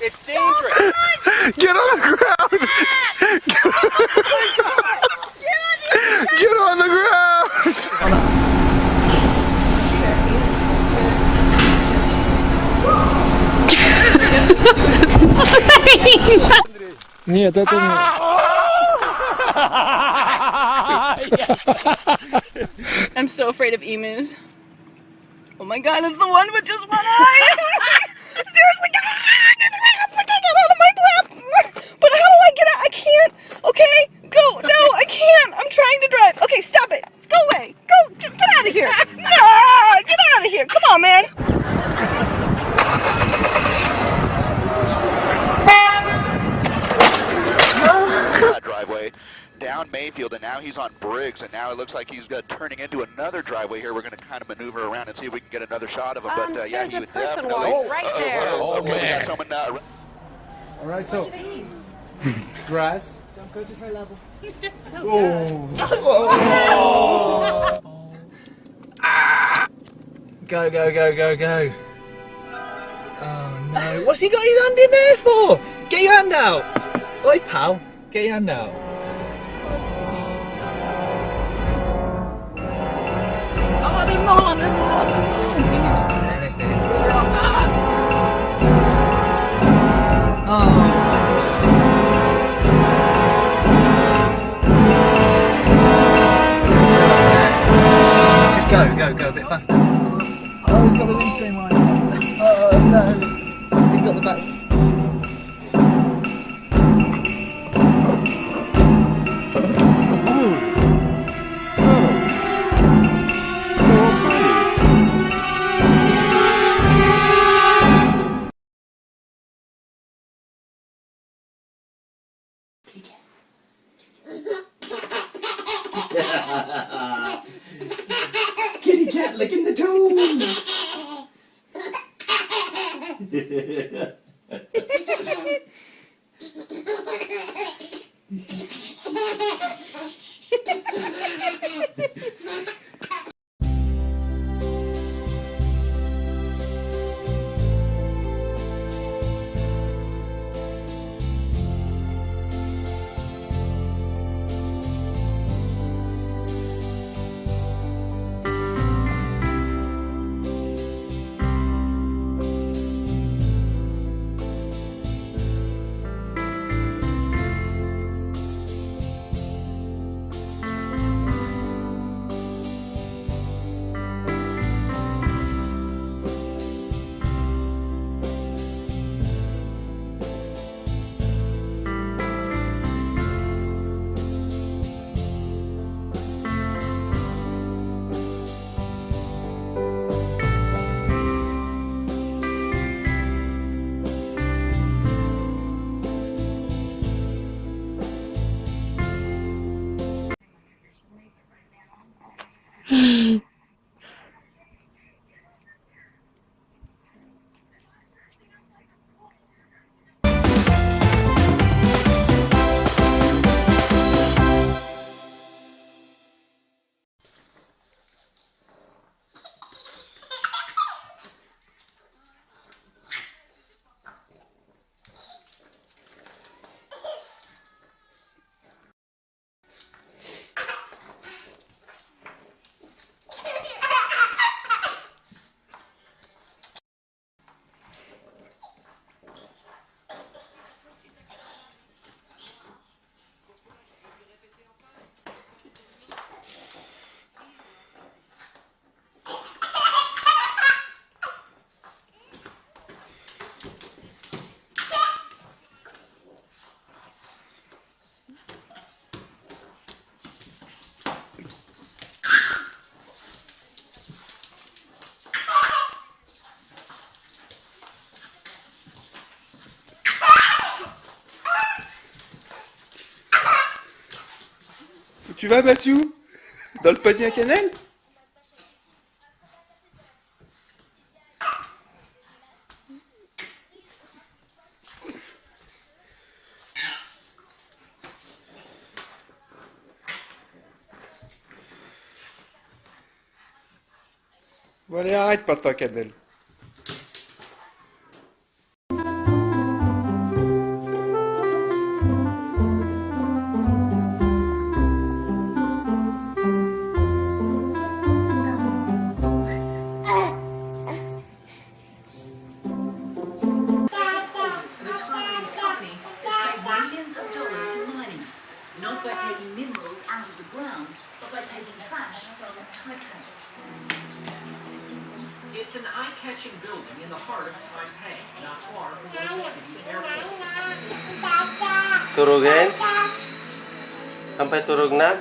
It's dangerous. Get on the ground. Get on the ground. Нет, это не. I'm so afraid of emus. Oh my god, it's the one with just one eye! Seriously, get out of my lap! But how do I get out? I can't. Okay, go. No, I can't. I'm trying to drive. Okay, stop it. Go away. Go. Get out of here. No, get out of here. Come on, man. Driveway down Mayfield, and now he's on Briggs, and now it looks like he's turning into another driveway here. We're going to kind of maneuver around and see if we can get another shot of him. But yeah, he would definitely. Right there. Oh man! We got someone, All right, so grass. Don't go to her level. Go, go, go, go, go. Oh no. What's he got his hand in there for? Get your hand out. Oi, pal. Get your hand out. Oh, there's more, there's more, there's more. He's not doing anything. Stop that. Oh. Just go, go, go a bit faster. Oh, he's got the windscreen line. Oh no. He's got the back. Kitty cat licking the toes. Tu vas, Mathieu? Dans le panier à cannelle? Valiait patakedel. The Taiwanese company that's made millions of dollars from mining, not by taking minerals out of the ground, but by taking trash from Taipei. It's an eye-catching building in the heart of Taipei, not far from one of the city's airports. Turugin? Sampai turug na?